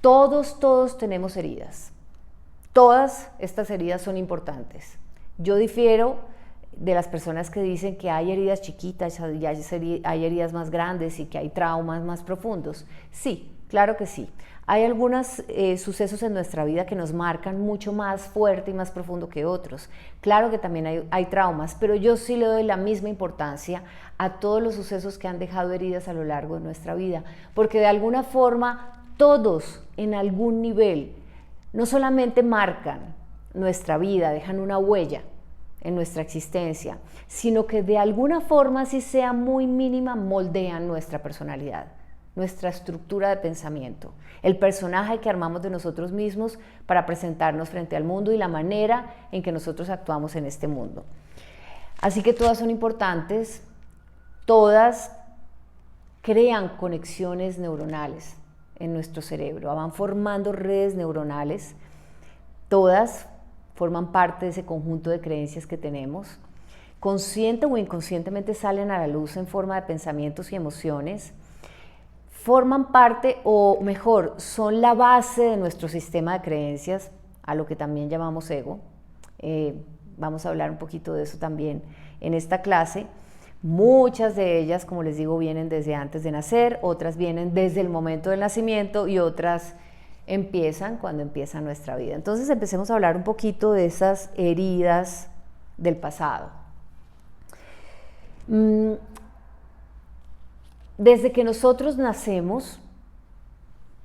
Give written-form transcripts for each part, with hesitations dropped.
Todos tenemos heridas. Todas estas heridas son importantes. Yo difiero de las personas que dicen que hay heridas chiquitas, hay heridas más grandes y que hay traumas más profundos. Sí, claro que sí. Hay algunos sucesos en nuestra vida que nos marcan mucho más fuerte y más profundo que otros. Claro que también hay traumas, pero yo sí le doy la misma importancia a todos los sucesos que han dejado heridas a lo largo de nuestra vida, porque de alguna forma todos en algún nivel no solamente marcan nuestra vida, dejan una huella en nuestra existencia, sino que de alguna forma, así sea muy mínima, moldean nuestra personalidad, nuestra estructura de pensamiento, el personaje que armamos de nosotros mismos para presentarnos frente al mundo y la manera en que nosotros actuamos en este mundo. Así que todas son importantes, todas crean conexiones neuronales en nuestro cerebro, van formando redes neuronales, todas forman parte de ese conjunto de creencias que tenemos, consciente o inconscientemente salen a la luz en forma de pensamientos y emociones, forman parte, o mejor, son la base de nuestro sistema de creencias, a lo que también llamamos ego. Vamos a hablar un poquito de eso también en esta clase. Muchas de ellas, como les digo, vienen desde antes de nacer, otras vienen desde el momento del nacimiento y otras empiezan cuando empieza nuestra vida. Entonces empecemos a hablar un poquito de esas heridas del pasado. Desde que nosotros nacemos,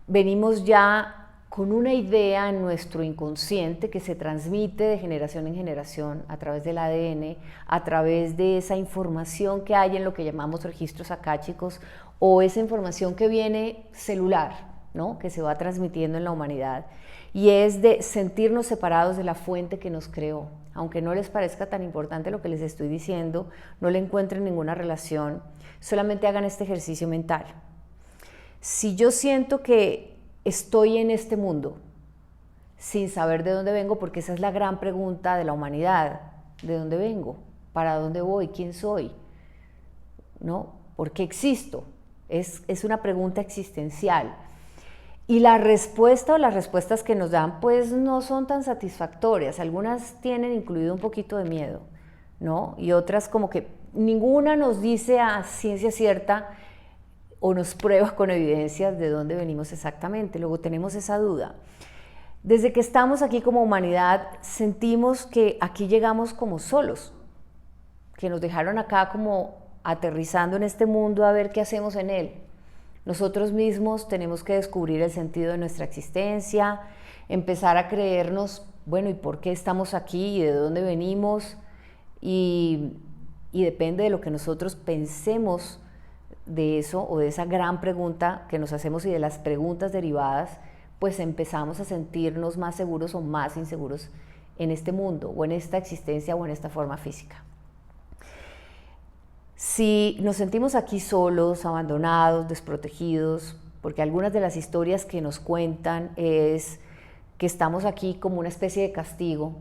venimos ya con una idea en nuestro inconsciente que se transmite de generación en generación a través del ADN, a través de esa información que hay en lo que llamamos registros akáshicos, o esa información que viene celular, ¿no?, que se va transmitiendo en la humanidad, y es de sentirnos separados de la fuente que nos creó. Aunque no les parezca tan importante lo que les estoy diciendo, no le encuentren ninguna relación, solamente hagan este ejercicio mental. Si yo siento que estoy en este mundo sin saber de dónde vengo, porque esa es la gran pregunta de la humanidad: ¿de dónde vengo? ¿Para dónde voy? ¿Quién soy? ¿No? ¿Por qué existo? Es una pregunta existencial. Y la respuesta o las respuestas que nos dan pues no son tan satisfactorias. Algunas tienen incluido un poquito de miedo, ¿no? Y otras como que ninguna nos dice a ciencia cierta o nos prueba con evidencias de dónde venimos exactamente. Luego tenemos esa duda. Desde que estamos aquí como humanidad, sentimos que aquí llegamos como solos, que nos dejaron acá como aterrizando en este mundo a ver qué hacemos en él. Nosotros mismos tenemos que descubrir el sentido de nuestra existencia, empezar a creernos, bueno, ¿y por qué estamos aquí? ¿Y de dónde venimos? Y depende de lo que nosotros pensemos de eso, o de esa gran pregunta que nos hacemos y de las preguntas derivadas, pues empezamos a sentirnos más seguros o más inseguros en este mundo, o en esta existencia, o en esta forma física. Si nos sentimos aquí solos, abandonados, desprotegidos, porque algunas de las historias que nos cuentan es que estamos aquí como una especie de castigo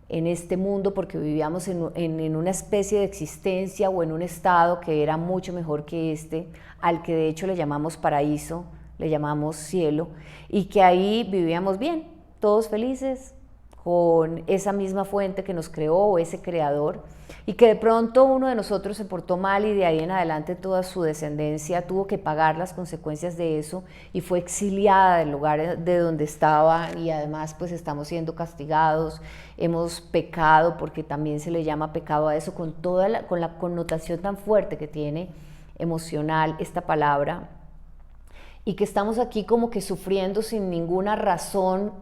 en este mundo porque vivíamos en una especie de existencia o en un estado que era mucho mejor que este, al que de hecho le llamamos paraíso, le llamamos cielo, y que ahí vivíamos bien, todos felices, con esa misma fuente que nos creó, o ese creador, y que de pronto uno de nosotros se portó mal y de ahí en adelante toda su descendencia tuvo que pagar las consecuencias de eso y fue exiliada del lugar de donde estaba, y además pues estamos siendo castigados, hemos pecado, porque también se le llama pecado a eso, con la connotación tan fuerte que tiene emocional esta palabra, y que estamos aquí como que sufriendo sin ninguna razón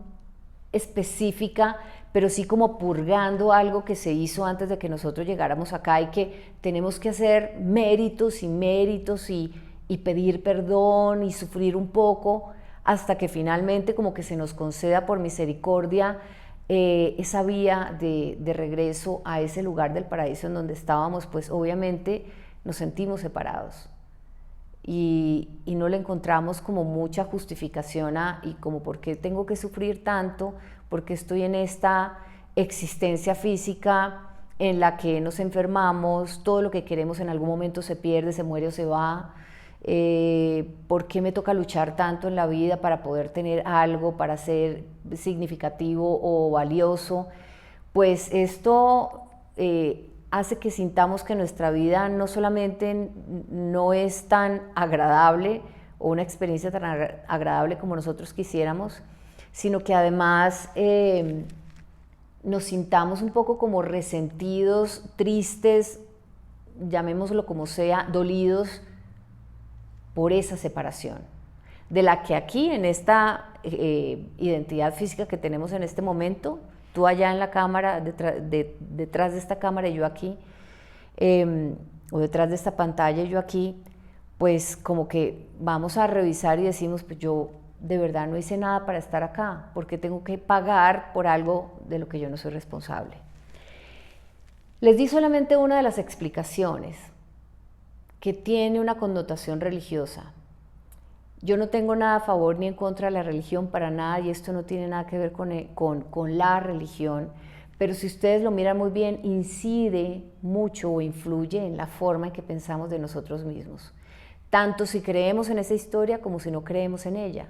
específica, pero sí como purgando algo que se hizo antes de que nosotros llegáramos acá, y que tenemos que hacer méritos y pedir perdón y sufrir un poco hasta que finalmente como que se nos conceda por misericordia esa vía de regreso a ese lugar del paraíso en donde estábamos. Pues obviamente nos sentimos separados y no le encontramos como mucha justificación y como por qué tengo que sufrir tanto, porque estoy en esta existencia física en la que nos enfermamos, todo lo que queremos en algún momento se pierde, se muere o se va, ¿Por qué me toca luchar tanto en la vida para poder tener algo, para ser significativo o valioso? Pues esto hace que sintamos que nuestra vida no solamente no es tan agradable o una experiencia tan agradable como nosotros quisiéramos, sino que además nos sintamos un poco como resentidos, tristes, llamémoslo como sea, dolidos por esa separación, de la que aquí en esta identidad física que tenemos en este momento, tú allá en la cámara, detrás de esta cámara y yo aquí, o detrás de esta pantalla y yo aquí, pues como que vamos a revisar y decimos, pues yo de verdad no hice nada para estar acá, porque tengo que pagar por algo de lo que yo no soy responsable. Les di solamente una de las explicaciones que tiene una connotación religiosa. Yo no tengo nada a favor ni en contra de la religión para nada, y esto no tiene nada que ver con la religión, pero si ustedes lo miran muy bien, incide mucho o influye en la forma en que pensamos de nosotros mismos, tanto si creemos en esa historia como si no creemos en ella.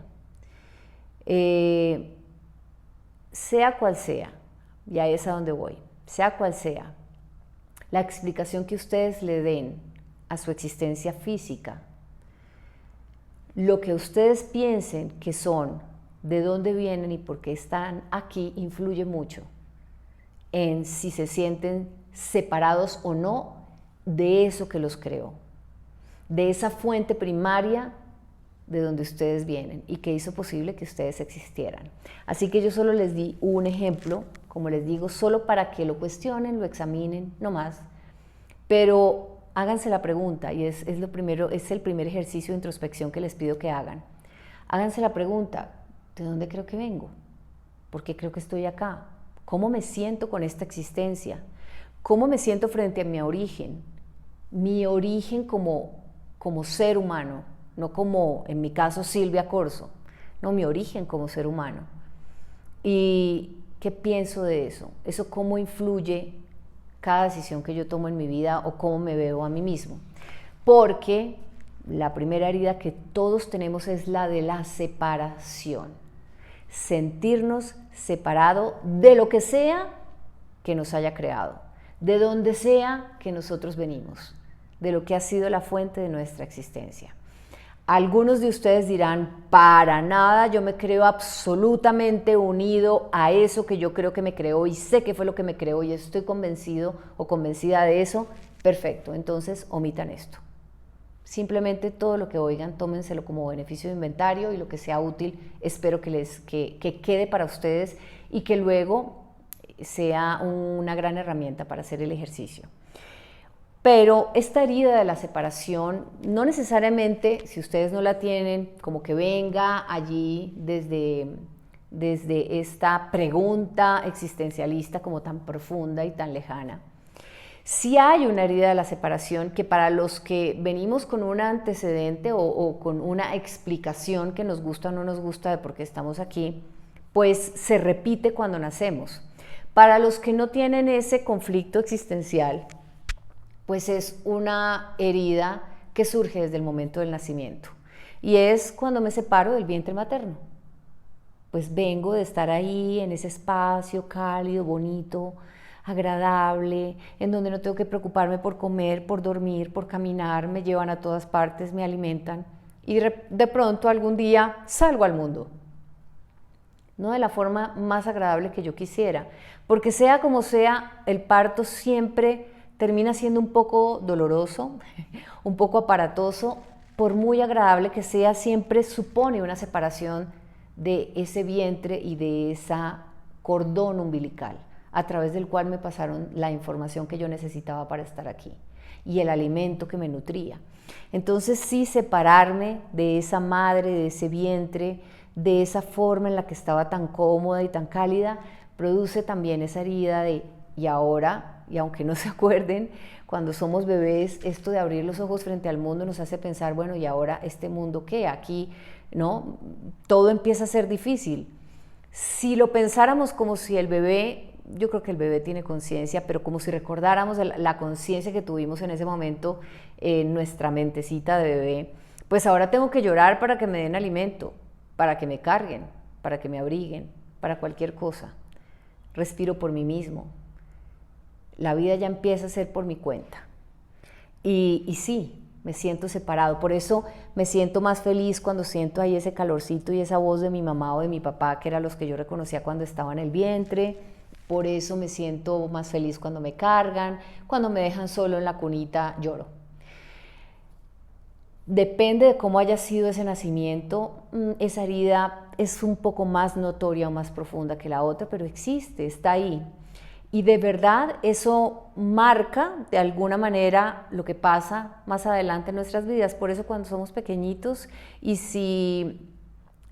Sea cual sea, y ahí es a donde voy, sea cual sea, la explicación que ustedes le den a su existencia física, lo que ustedes piensen que son, de dónde vienen y por qué están aquí, influye mucho en si se sienten separados o no de eso que los creó, de esa fuente primaria de donde ustedes vienen y que hizo posible que ustedes existieran. Así que yo solo les di un ejemplo, como les digo, solo para que lo cuestionen, lo examinen, no más, pero háganse la pregunta, y es el primer ejercicio de introspección que les pido que hagan. Háganse la pregunta, ¿de dónde creo que vengo? ¿Por qué creo que estoy acá? ¿Cómo me siento con esta existencia? ¿Cómo me siento frente a mi origen? Mi origen como ser humano, no como, en mi caso, Silvia Corso, no, mi origen como ser humano. ¿Y qué pienso de eso? ¿Eso cómo influye cada decisión que yo tomo en mi vida o cómo me veo a mí mismo? Porque la primera herida que todos tenemos es la de la separación. Sentirnos separado de lo que sea que nos haya creado, de donde sea que nosotros venimos, de lo que ha sido la fuente de nuestra existencia. Algunos de ustedes dirán, para nada, yo me creo absolutamente unido a eso que yo creo que me creó y sé que fue lo que me creó y estoy convencido o convencida de eso. Perfecto, entonces omitan esto. Simplemente todo lo que oigan, tómenselo como beneficio de inventario y lo que sea útil, espero que quede para ustedes y que luego sea una gran herramienta para hacer el ejercicio. Pero esta herida de la separación, no necesariamente, si ustedes no la tienen, como que venga allí desde esta pregunta existencialista como tan profunda y tan lejana. Sí hay una herida de la separación que para los que venimos con un antecedente o con una explicación que nos gusta o no nos gusta de por qué estamos aquí, pues se repite cuando nacemos. Para los que no tienen ese conflicto existencial, pues es una herida que surge desde el momento del nacimiento. Y es cuando me separo del vientre materno. Pues vengo de estar ahí en ese espacio cálido, bonito, agradable, en donde no tengo que preocuparme por comer, por dormir, por caminar, me llevan a todas partes, me alimentan. Y de pronto algún día salgo al mundo. No de la forma más agradable que yo quisiera, porque sea como sea, el parto siempre termina siendo un poco doloroso, un poco aparatoso, por muy agradable que sea, siempre supone una separación de ese vientre y de ese cordón umbilical, a través del cual me pasaron la información que yo necesitaba para estar aquí y el alimento que me nutría. Entonces sí, separarme de esa madre, de ese vientre, de esa forma en la que estaba tan cómoda y tan cálida, produce también esa herida de y ahora. Y aunque no se acuerden, cuando somos bebés, esto de abrir los ojos frente al mundo nos hace pensar, bueno, ¿y ahora este mundo qué? Aquí, ¿no? Todo empieza a ser difícil. Si lo pensáramos como si el bebé, yo creo que el bebé tiene conciencia, pero como si recordáramos la conciencia que tuvimos en ese momento en nuestra mentecita de bebé, Pues ahora tengo que llorar para que me den alimento, para que me carguen, para que me abriguen, para cualquier cosa. Respiro por mí mismo. La vida ya empieza a ser por mi cuenta. Y sí, me siento separado. Por eso me siento más feliz cuando siento ahí ese calorcito y esa voz de mi mamá o de mi papá, que eran los que yo reconocía cuando estaba en el vientre. Por eso me siento más feliz cuando me cargan. Cuando me dejan solo en la cunita, lloro. Depende de cómo haya sido ese nacimiento, esa herida es un poco más notoria o más profunda que la otra, pero existe, está ahí. Y de verdad eso marca de alguna manera lo que pasa más adelante en nuestras vidas. Por eso cuando somos pequeñitos y si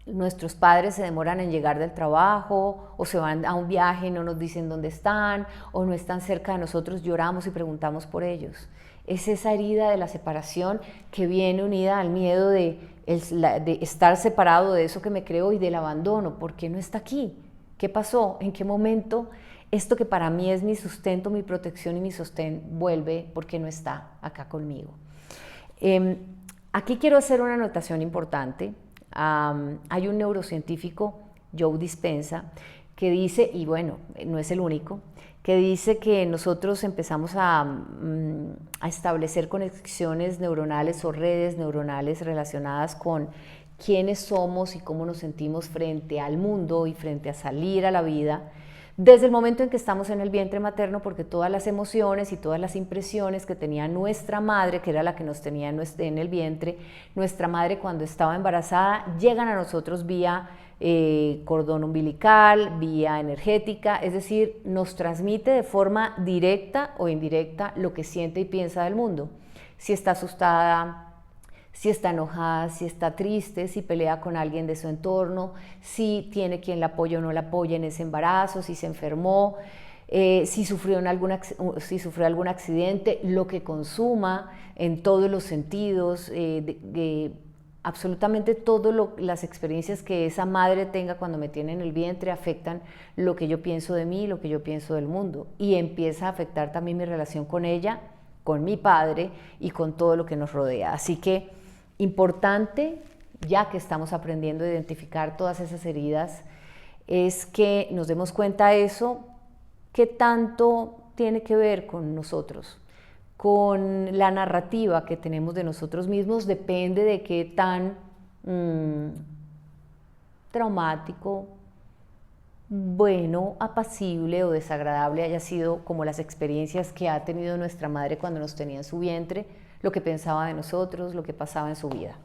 nuestros padres se demoran en llegar del trabajo o se van a un viaje y no nos dicen dónde están o no están cerca de nosotros, lloramos y preguntamos por ellos. Es esa herida de la separación que viene unida al miedo de estar separado de eso que me creó y del abandono. ¿Por qué no está aquí? ¿Qué pasó? ¿En qué momento esto que para mí es mi sustento, mi protección y mi sostén vuelve porque no está acá conmigo? Aquí quiero hacer una anotación importante. Hay un neurocientífico, Joe Dispenza, que dice, y bueno, no es el único, que dice que nosotros empezamos a establecer conexiones neuronales o redes neuronales relacionadas con quiénes somos y cómo nos sentimos frente al mundo y frente a salir a la vida, desde el momento en que estamos en el vientre materno, porque todas las emociones y todas las impresiones que tenía nuestra madre, que era la que nos tenía en el vientre, nuestra madre cuando estaba embarazada, llegan a nosotros vía cordón umbilical, vía energética, es decir, nos transmite de forma directa o indirecta lo que siente y piensa del mundo. Si está asustada, si está enojada, si está triste, si pelea con alguien de su entorno, si tiene quien la apoya o no la apoya en ese embarazo, si se enfermó, si sufrió algún accidente, lo que consuma en todos los sentidos, absolutamente todas las experiencias que esa madre tenga cuando me tiene en el vientre afectan lo que yo pienso de mí, lo que yo pienso del mundo, y empieza a afectar también mi relación con ella, con mi padre y con todo lo que nos rodea. Así que importante, ya que estamos aprendiendo a identificar todas esas heridas, es que nos demos cuenta de eso, qué tanto tiene que ver con nosotros, con la narrativa que tenemos de nosotros mismos, depende de qué tan traumático, bueno, apacible o desagradable haya sido como las experiencias que ha tenido nuestra madre cuando nos tenía en su vientre, lo que pensaba de nosotros, lo que pasaba en su vida.